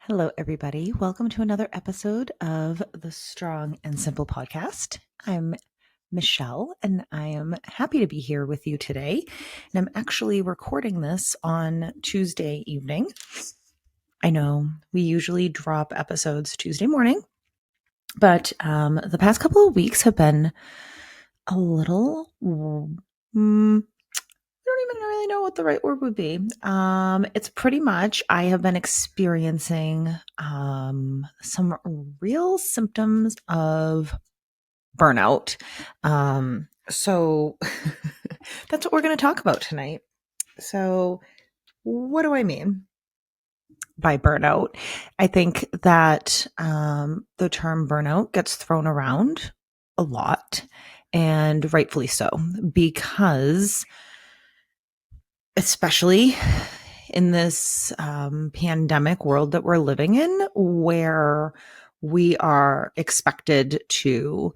Hello, everybody. Welcome to another episode of the Strong and Simple podcast. I'm Michelle, and I am happy to be here with you today. And I'm actually recording this on Tuesday evening. I know we usually drop episodes Tuesday morning, but the past couple of weeks have been a little I don't even really know what the right word would be. It's pretty much I have been experiencing some real symptoms of burnout. So that's what we're going to talk about tonight. So, what do I mean by burnout? I think that the term burnout gets thrown around a lot, and rightfully so, because especially in this pandemic world that we're living in, where we are expected to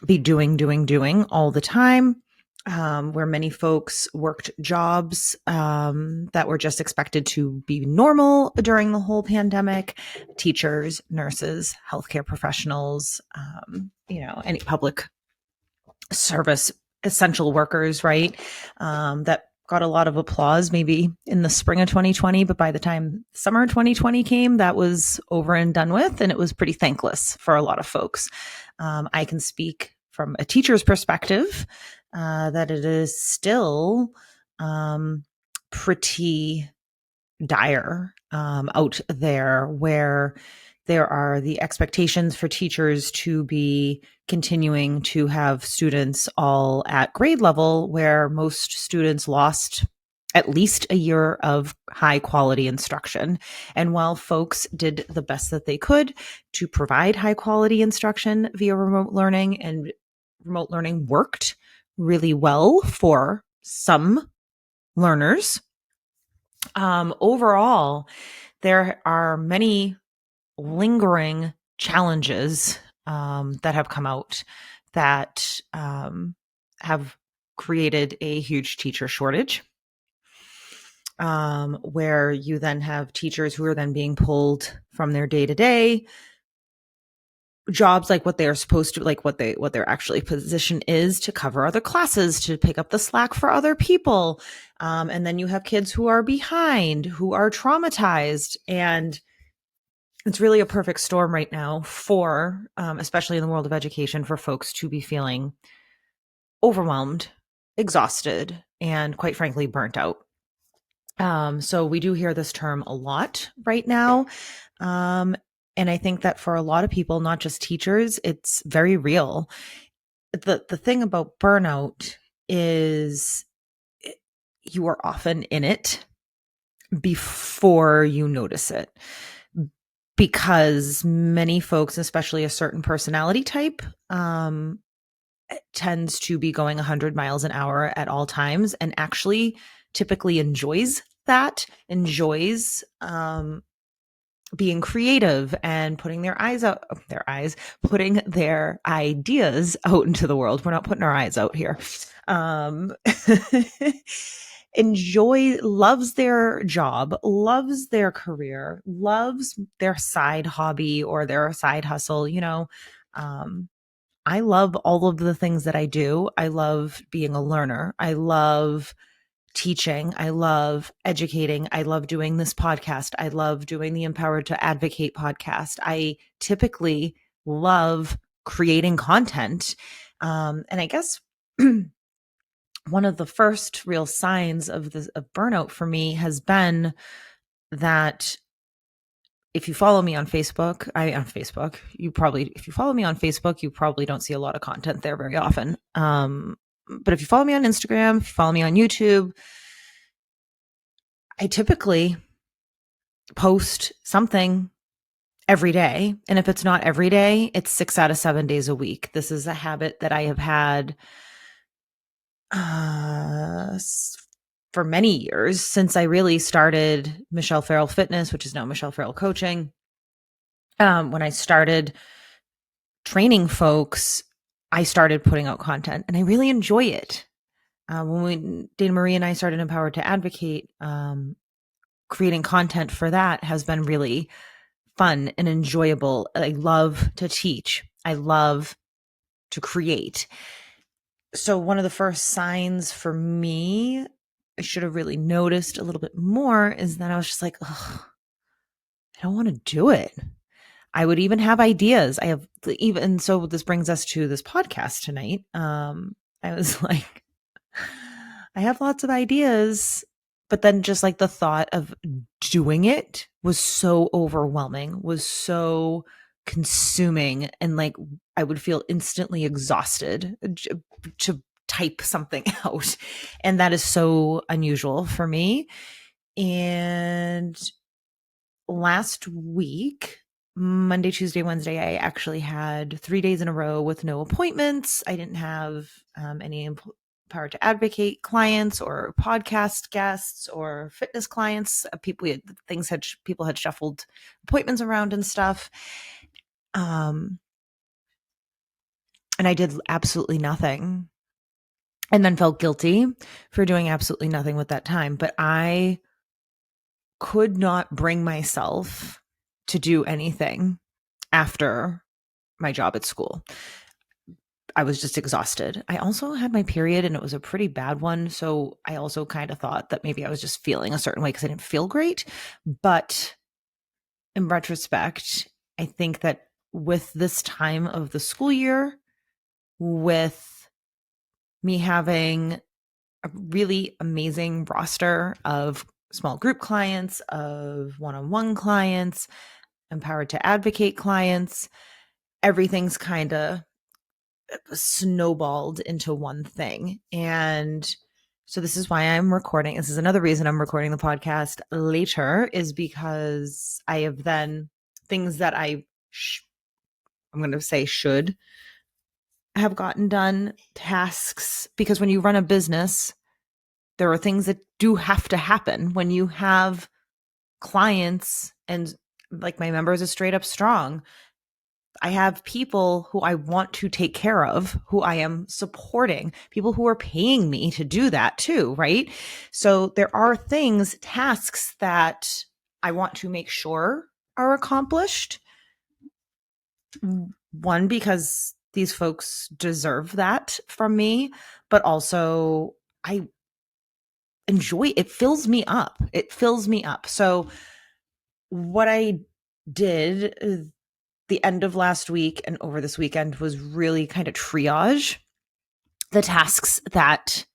be doing all the time, where many folks worked jobs that were just expected to be normal during the whole pandemic. Teachers, nurses, healthcare professionals, any public service essential workers, right? That got a lot of applause maybe in the spring of 2020, but by the time summer 2020 came, that was over and done with, and it was pretty thankless for a lot of folks. I can speak from a teacher's perspective that it is still pretty dire out there, where there are the expectations for teachers to be continuing to have students all at grade level, where most students lost at least a year of high quality instruction. And while folks did the best that they could to provide high quality instruction via remote learning, and remote learning worked really well for some learners, overall, there are many lingering challenges that have come out that have created a huge teacher shortage, where you then have teachers who are then being pulled from their day-to-day jobs, like what they are supposed to, like what their actually position is, to cover other classes, to pick up the slack for other people. And then you have kids who are behind, who are traumatized, and it's really a perfect storm right now for, especially in the world of education, for folks to be feeling overwhelmed, exhausted, and quite frankly, burnt out. So we do hear this term a lot right now. And I think that for a lot of people, not just teachers, it's very real. The thing about burnout is you are often in it before you notice it, because many folks, especially a certain personality type, tends to be going 100 miles an hour at all times, and actually typically enjoys that, being creative and putting putting their ideas out into the world. We're not putting our eyes out here. Loves their job, loves their career, loves their side hobby or their side hustle. I love all of the things that I do. I love being a learner. I love teaching. I love educating. I love doing this podcast. I love doing the Empowered to Advocate podcast. I typically love creating content. And I guess one of the first real signs of burnout for me has been that if you follow me on Facebook, if you follow me on Facebook, you probably don't see a lot of content there very often. But if you follow me on Instagram, if you follow me on YouTube, I typically post something every day. And if it's not every day, it's 6 out of 7 days a week. This is a habit that I have had for many years, since I really started Michelle Farrell Fitness, which is now Michelle Farrell Coaching. When I started training folks, I started putting out content, and I really enjoy it. When Dana Marie and I started Empowered to Advocate, creating content for that has been really fun and enjoyable. I love to teach. I love to create. So one of the first signs for me, I should have really noticed a little bit more, is that I was just like, ugh, I don't want to do it. I would even have ideas. I have even, so this brings us to this podcast tonight. I was like, I have lots of ideas, but then just like the thought of doing it was so overwhelming, was so consuming. And like, I would feel instantly exhausted to type something out. And that is so unusual for me. And last week, Monday, Tuesday, Wednesday, I actually had 3 days in a row with no appointments. I didn't have any Power to Advocate clients or podcast guests or fitness clients. People had shuffled appointments around and stuff. And I did absolutely nothing, and then felt guilty for doing absolutely nothing with that time. But I could not bring myself to do anything after my job at school. I was just exhausted. I also had my period, and it was a pretty bad one. So I also kind of thought that maybe I was just feeling a certain way because I didn't feel great. But in retrospect, I think that with this time of the school year, with me having a really amazing roster of small group clients, of one-on-one clients, empowered to advocate clients, everything's kind of snowballed into one thing. And so this is why I'm recording. This is another reason I'm recording the podcast later, is because I have then things that I'm going to say should have gotten done, tasks, because when you run a business, there are things that do have to happen when you have clients. And like my members is straight up strong. I have people who I want to take care of, who I am supporting, people who are paying me to do that too, right? So there are things, tasks that I want to make sure are accomplished. One, because these folks deserve that from me, but also I enjoy it. Fills me up. It fills me up. So what I did the end of last week and over this weekend was really kind of triage the tasks that,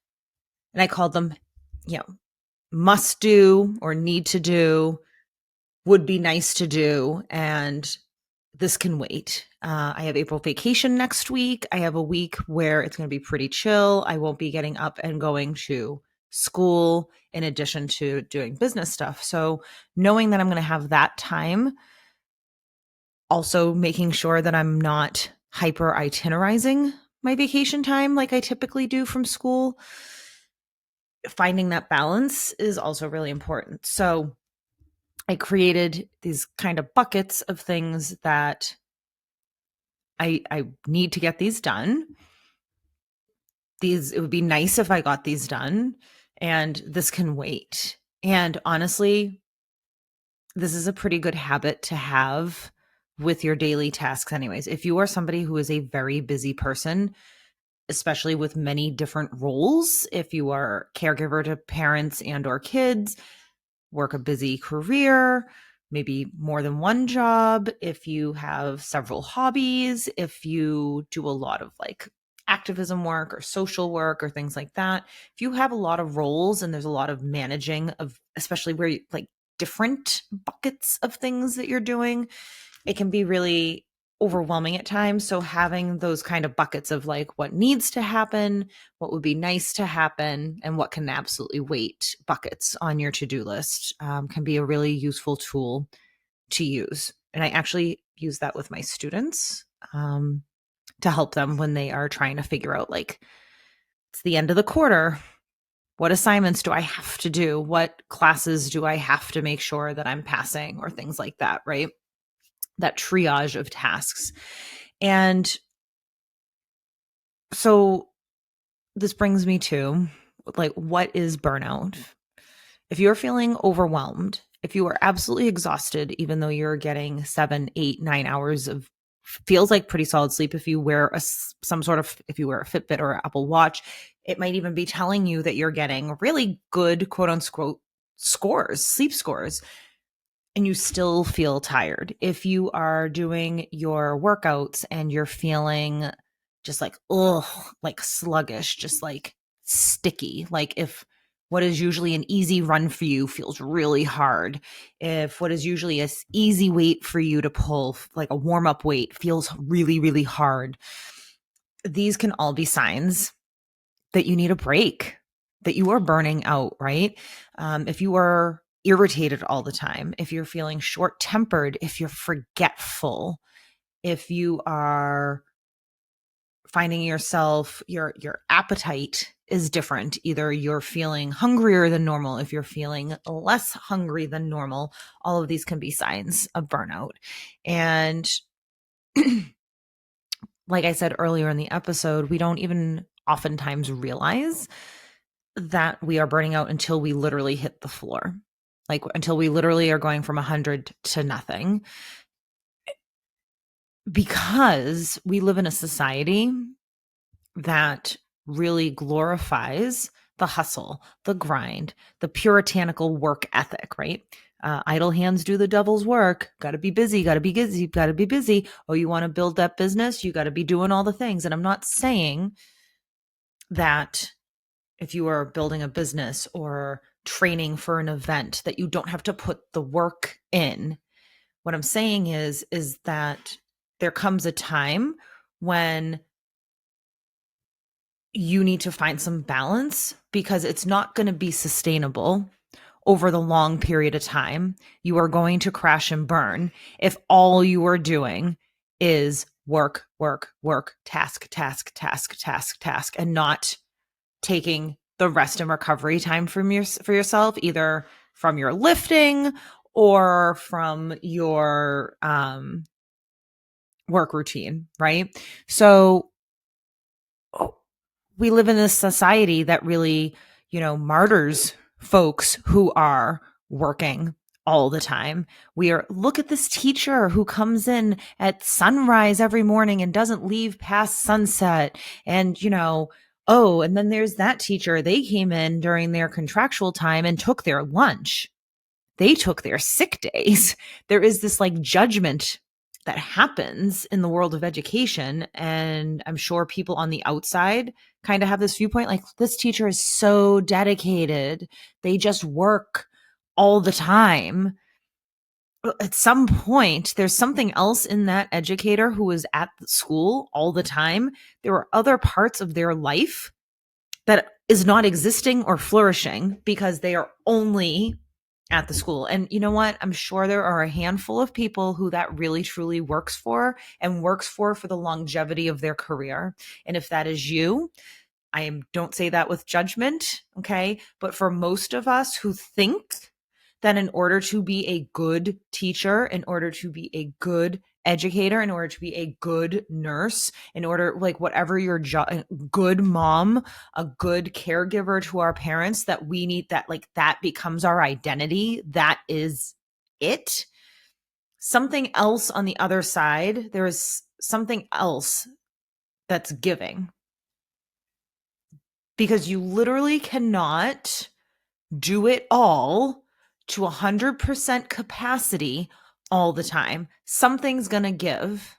and I called them, must do or need to do, would be nice to do, and this can wait. I have April vacation next week. I have a week where it's going to be pretty chill. I won't be getting up and going to school in addition to doing business stuff. So knowing that I'm going to have that time, also making sure that I'm not hyper itinerizing my vacation time like I typically do from school, finding that balance is also really important. So I created these kind of buckets of things that I need to get these done. It would be nice if I got these done, and this can wait. And honestly, this is a pretty good habit to have with your daily tasks anyways. If you are somebody who is a very busy person, especially with many different roles, if you are caregiver to parents and or kids, work a busy career, maybe more than one job, if you have several hobbies, if you do a lot of like activism work or social work or things like that, if you have a lot of roles and there's a lot of managing of, especially where you like different buckets of things that you're doing, it can be really overwhelming at times. So having those kind of buckets of like what needs to happen, what would be nice to happen, and what can absolutely wait buckets on your to-do list can be a really useful tool to use. And I actually use that with my students to help them when they are trying to figure out, like, it's the end of the quarter. What assignments do I have to do? What classes do I have to make sure that I'm passing, or things like that, right? That triage of tasks. And so this brings me to, like, what is burnout? If you're feeling overwhelmed if you are absolutely exhausted, even though you're getting 7, 8, 9 hours of feels like pretty solid sleep, if you wear if you wear a Fitbit or Apple Watch, it might even be telling you that you're getting really good quote unquote sleep scores, and you still feel tired. If you are doing your workouts and you're feeling just like, ugh, like sluggish, just like sticky, like if what is usually an easy run for you feels really hard, if what is usually a easy weight for you to pull, like a warm up weight, feels really, really hard, these can all be signs that you need a break, that you are burning out, right? If you are irritated all the time, if you're feeling short tempered, if you're forgetful, if you are finding yourself, your appetite is different. Either you're feeling hungrier than normal, if you're feeling less hungry than normal, all of these can be signs of burnout. And like I said earlier in the episode, we don't even oftentimes realize that we are burning out until we literally hit the floor, like until we literally are going from 100 to nothing, because we live in a society that really glorifies the hustle, the grind, the puritanical work ethic, right? Idle hands do the devil's work. Got to be busy, got to be busy, got to be busy. Oh, you want to build that business? You got to be doing all the things. And I'm not saying that if you are building a business or training for an event that you don't have to put the work in. What I'm saying is that there comes a time when you need to find some balance, because it's not going to be sustainable over the long period of time. You are going to crash and burn if all you are doing is work, work, work, task, task, task, task, task, and not taking the rest and recovery time for yourself, either from your lifting or from your work routine, right? So we live in this society that really, martyrs folks who are working all the time. Look at this teacher who comes in at sunrise every morning and doesn't leave past sunset. And, oh, and then there's that teacher. They came in during their contractual time and took their lunch. They took their sick days. There is this like judgment that happens in the world of education. And I'm sure people on the outside kind of have this viewpoint, like, this teacher is so dedicated. They just work all the time. At some point, there's something else in that educator who is at the school all the time. There are other parts of their life that is not existing or flourishing because they are only at the school. And you know what? I'm sure there are a handful of people who that really truly works for, and works for the longevity of their career. And if that is you, don't say that with judgment, okay? But for most of us who think that in order to be a good teacher, in order to be a good educator, in order to be a good nurse, in order, like, whatever your job, good mom, a good caregiver to our parents, that we need that, like, that becomes our identity. That is it. Something else on the other side, there is something else that's giving, because you literally cannot do it all to 100% capacity all the time. Something's going to give,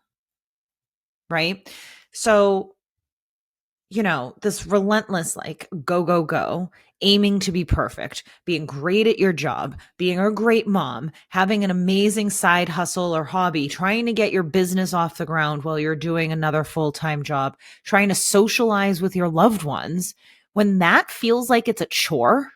right? So, this relentless, like, go, go, go, aiming to be perfect, being great at your job, being a great mom, having an amazing side hustle or hobby, trying to get your business off the ground while you're doing another full-time job, trying to socialize with your loved ones. When that feels like it's a chore,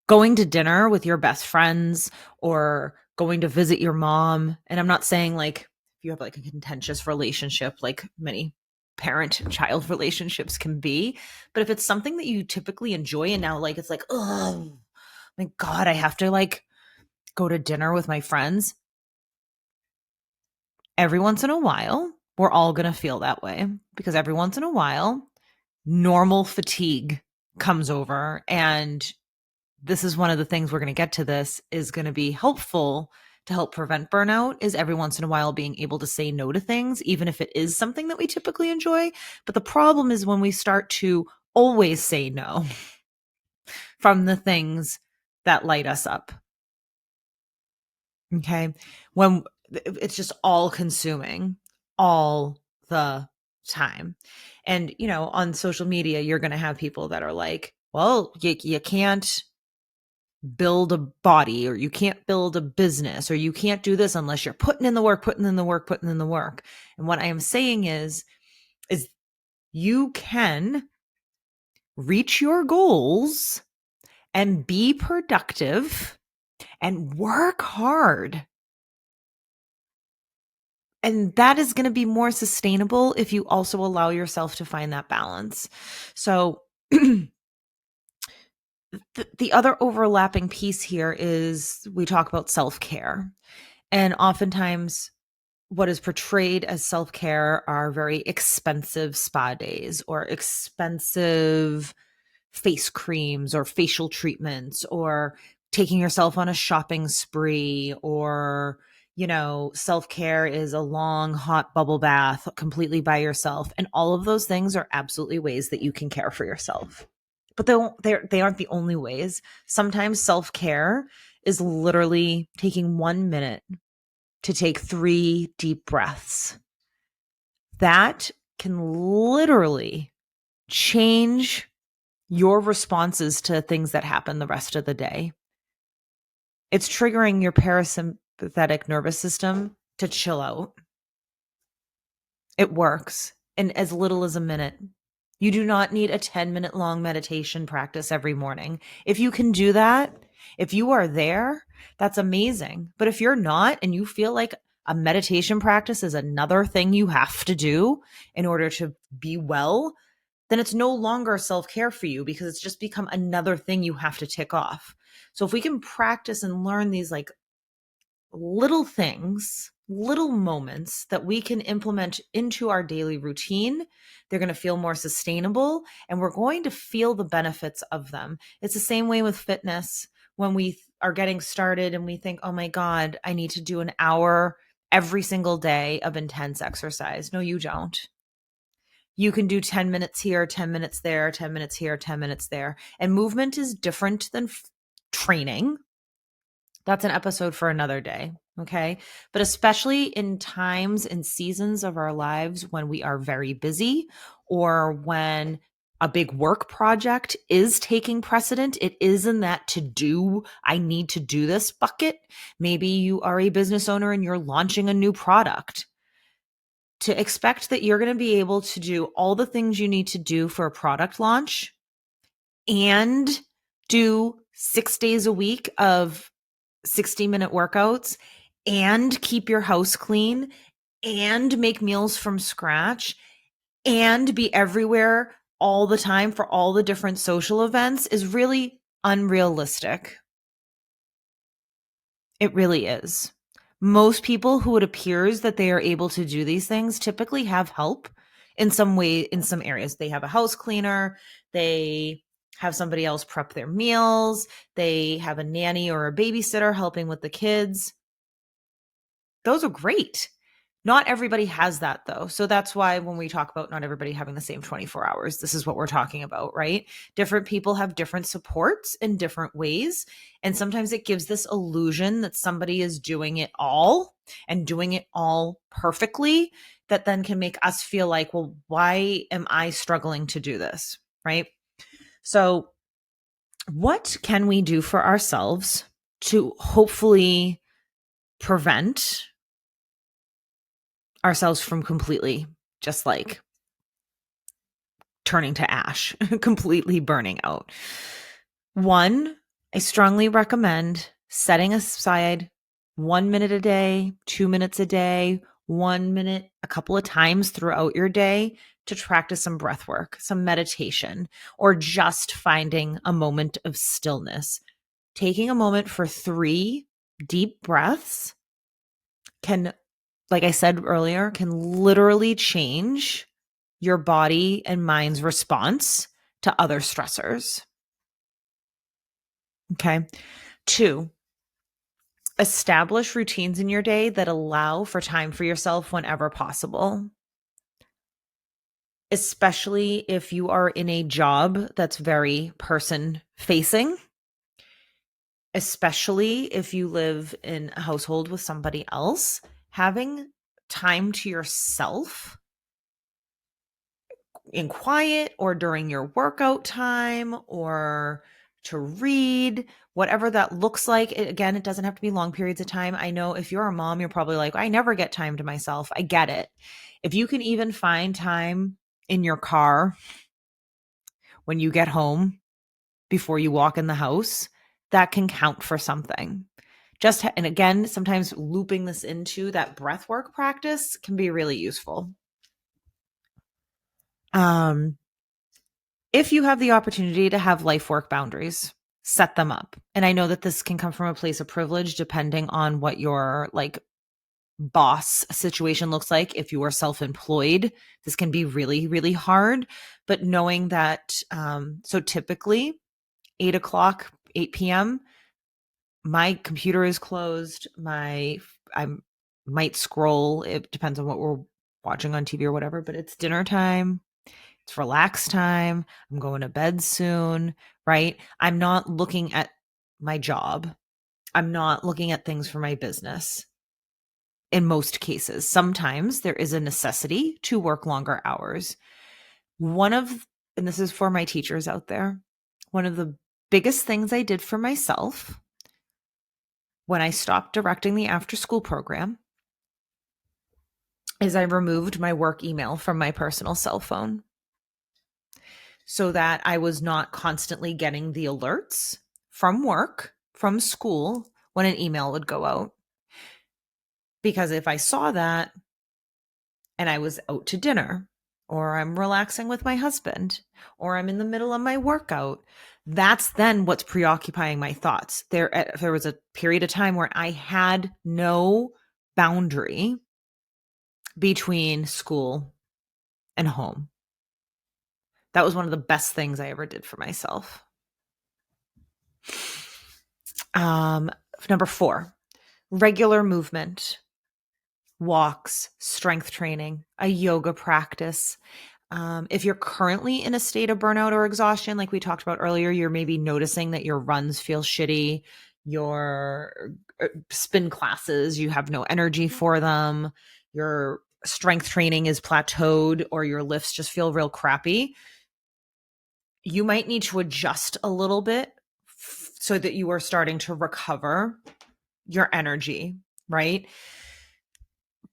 going to dinner with your best friends or going to visit your mom. And I'm not saying, like, if you have like a contentious relationship, like many parent-child relationships can be, but if it's something that you typically enjoy and now, like, it's like, oh my God, I have to like go to dinner with my friends. Every once in a while, we're all going to feel that way, because every once in a while, normal fatigue comes over and this is one of the things we're going to get to this is going to be helpful to help prevent burnout is every once in a while being able to say no to things, even if it is something that we typically enjoy. But the problem is when we start to always say no from the things that light us up. Okay. When it's just all consuming all the time. And, on social media, you're going to have people that are like, well, you can't build a body, or you can't build a business, or you can't do this unless you're putting in the work, putting in the work, putting in the work. And what I am saying is you can reach your goals and be productive and work hard. And that is going to be more sustainable if you also allow yourself to find that balance. So the other overlapping piece here is we talk about self-care. And oftentimes what is portrayed as self-care are very expensive spa days or expensive face creams or facial treatments or taking yourself on a shopping spree, or self-care is a long hot bubble bath completely by yourself. And all of those things are absolutely ways that you can care for yourself, but they aren't the only ways. Sometimes self-care is literally taking 1 minute to take 3 deep breaths. That can literally change your responses to things that happen the rest of the day. It's triggering your parasympathetic nervous system to chill out. It works in as little as a minute. You do not need a 10-minute long meditation practice every morning. If you can do that, if you are there, that's amazing. But if you're not, and you feel like a meditation practice is another thing you have to do in order to be well, then it's no longer self-care for you, because it's just become another thing you have to tick off. So if we can practice and learn these like little things, little moments that we can implement into our daily routine, they're going to feel more sustainable, and we're going to feel the benefits of them. It's the same way with fitness. When we are getting started and we think, oh my God, I need to do an hour every single day of intense exercise. No, you don't. You can do 10 minutes here, 10 minutes there, 10 minutes here, 10 minutes there. And movement is different than training. That's an episode for another day. Okay. But especially in times and seasons of our lives when we are very busy, or when a big work project is taking precedent, it is in that to do, I need to do this bucket. Maybe you are a business owner and you're launching a new product. To expect that you're going to be able to do all the things you need to do for a product launch and do 6 days a week of 60-minute workouts and keep your house clean and make meals from scratch and be everywhere all the time for all the different social events is really unrealistic. It really is. Most people who it appears that they are able to do these things typically have help in some way, in some areas. They have a house cleaner, they have somebody else prep their meals, they have a nanny or a babysitter helping with the kids. Those are great. Not everybody has that though. So that's why when we talk about not everybody having the same 24 hours, this is what we're talking about, right? Different people have different supports in different ways. And sometimes it gives this illusion that somebody is doing it all and doing it all perfectly, that then can make us feel like, well, why am I struggling to do this, right? So what can we do for ourselves to hopefully prevent ourselves from completely just like turning to ash, completely burning out? One, I strongly recommend setting aside 1 minute a day, 2 minutes a day, 1 minute a couple of times throughout your day to practice some breath work, some meditation, or just finding a moment of stillness. Taking a moment for 3 deep breaths can, like I said earlier, can literally change your body and mind's response to other stressors. Okay. 2, establish routines in your day that allow for time for yourself whenever possible, especially if you are in a job that's very person facing, especially if you live in a household with somebody else. Having time to yourself in quiet or during your workout time or to read, whatever that looks like. Again, it doesn't have to be long periods of time. I know if you're a mom, you're probably like, I never get time to myself. I get it. If you can even find time in your car when you get home before you walk in the house, that can count for something. And again, sometimes looping this into that breath work practice can be really useful. If you have the opportunity to have life work boundaries, set them up. And I know that this can come from a place of privilege depending on what your boss situation looks like. If you are self-employed, this can be really, really hard. But knowing that, so typically 8 p.m., my computer is closed. I might scroll. It depends on what we're watching on TV or whatever, but it's dinner time. It's relax time. I'm going to bed soon, right? I'm not looking at my job. I'm not looking at things for my business. In most cases, sometimes there is a necessity to work longer hours. And this is for my teachers out there, one of the biggest things I did for myself when I stopped directing the after school program is I removed my work email from my personal cell phone so that I was not constantly getting the alerts from work, from school, when an email would go out. Because if I saw that and I was out to dinner, or I'm relaxing with my husband, or I'm in the middle of my workout, that's then what's preoccupying my thoughts. There was a period of time where I had no boundary between school and home. That was one of the best things I ever did for myself. Number 4, regular movement, walks, strength training, a yoga practice. If you're currently in a state of burnout or exhaustion, like we talked about earlier, you're maybe noticing that your runs feel shitty, your spin classes, you have no energy for them, your strength training is plateaued, or your lifts just feel real crappy. You might need to adjust a little bit so that you are starting to recover your energy, right?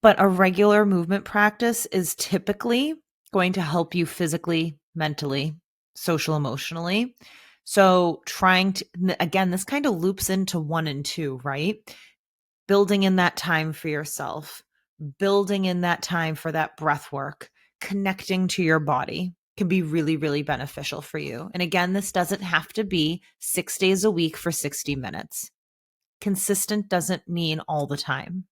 But a regular movement practice is typically going to help you physically, mentally, social, emotionally. So again, this kind of loops into 1 and 2, right? Building in that time for yourself, building in that time for that breath work, connecting to your body can be really, really beneficial for you. And again, this doesn't have to be 6 days a week for 60 minutes. Consistent doesn't mean all the time.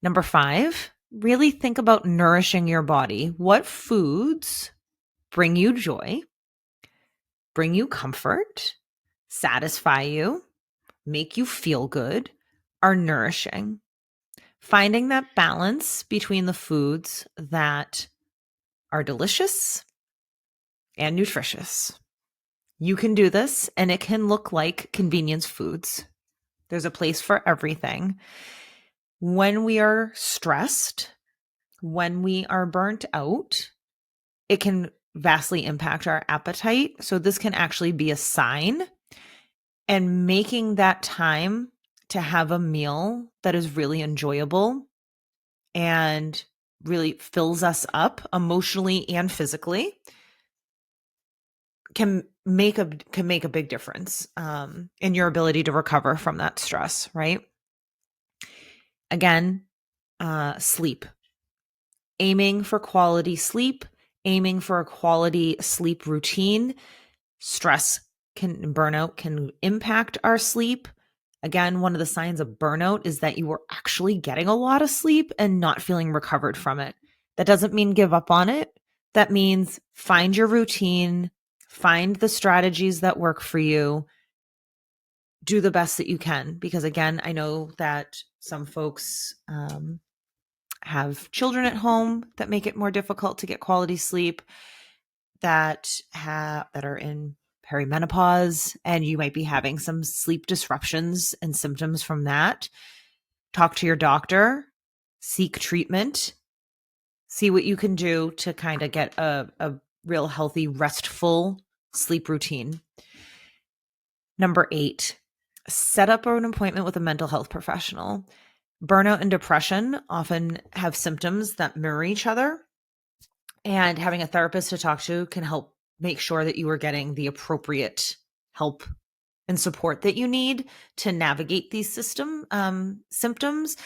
Number 5, really think about nourishing your body. What foods bring you joy, bring you comfort, satisfy you, make you feel good, are nourishing? Finding that balance between the foods that are delicious and nutritious. You can do this, and it can look like convenience foods. There's a place for everything. When we are stressed, when we are burnt out, it can vastly impact our appetite. So this can actually be a sign. And making that time to have a meal that is really enjoyable and really fills us up emotionally and physically can make a big difference in your ability to recover from that stress, right? Again, sleep. Aiming for quality sleep, aiming for a quality sleep routine. Burnout can impact our sleep. Again, one of the signs of burnout is that you are actually getting a lot of sleep and not feeling recovered from it. That doesn't mean give up on it. That means find your routine, Find the strategies that work for you. Do the best that you can, because again, I know that some folks have children at home that make it more difficult to get quality sleep, that are in perimenopause, and you might be having some sleep disruptions and symptoms from that. Talk to your doctor, seek treatment, see what you can do to kind of get a real healthy, restful sleep routine. Number 8, set up an appointment with a mental health professional. Burnout and depression often have symptoms that mirror each other, and having a therapist to talk to can help make sure that you are getting the appropriate help and support that you need to navigate these symptoms.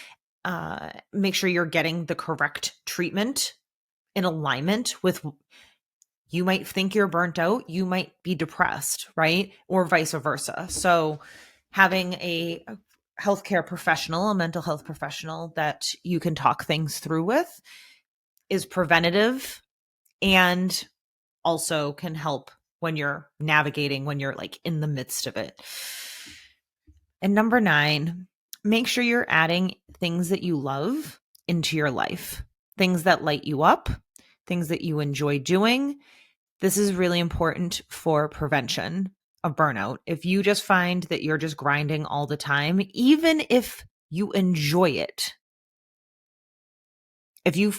Make sure you're getting the correct treatment in alignment with, you might think you're burnt out, you might be depressed, right? Or vice versa. So having a healthcare professional, a mental health professional that you can talk things through with is preventative, and also can help when you're navigating, when you're like in the midst of it. And number 9, make sure you're adding things that you love into your life, things that light you up, things that you enjoy doing. This is really important for prevention of burnout. If you just find that you're just grinding all the time, even if you enjoy it, if you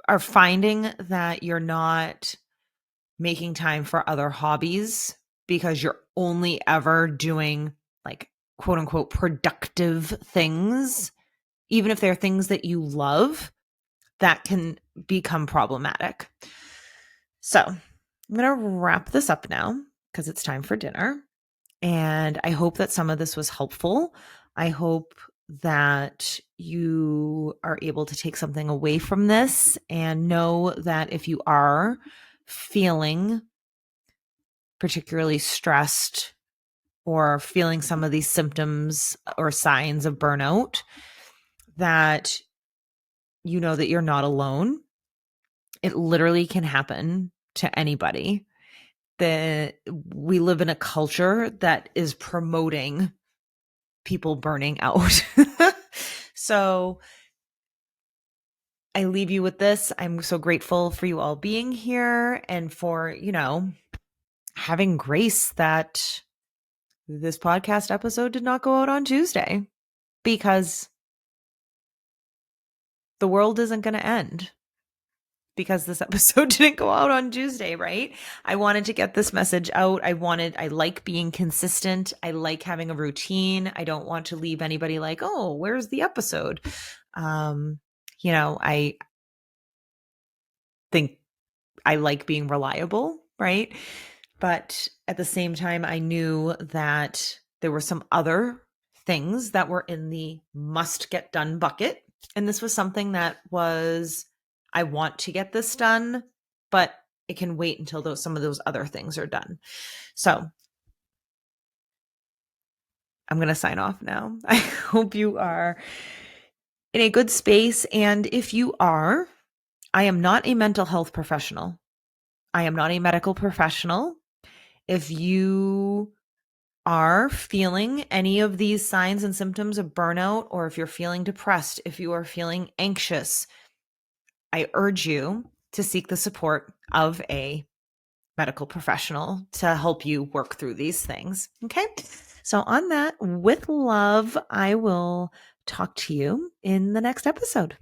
are finding that you're not making time for other hobbies because you're only ever doing like quote unquote productive things, even if they're things that you love, that can become problematic. So I'm going to wrap this up now because it's time for dinner. And I hope that some of this was helpful. I hope that you are able to take something away from this, and know that if you are feeling particularly stressed or feeling some of these symptoms or signs of burnout, that you know that you're not alone. It literally can happen to anybody. That we live in a culture that is promoting people burning out. So I leave you with this. I'm so grateful for you all being here, and for, having grace that this podcast episode did not go out on Tuesday, because the world isn't going to end because this episode didn't go out on Tuesday, right? I wanted to get this message out. I like being consistent. I like having a routine. I don't want to leave anybody like, oh, where's the episode? I think I like being reliable, right? But at the same time, I knew that there were some other things that were in the must get done bucket. And this was something that was, I want to get this done, but it can wait until some of those other things are done. So I'm going to sign off now. I hope you are in a good space. And if you are, I am not a mental health professional. I am not a medical professional. If you are feeling any of these signs and symptoms of burnout, or if you're feeling depressed, if you are feeling anxious, I urge you to seek the support of a medical professional to help you work through these things. Okay. So on that, with love, I will talk to you in the next episode.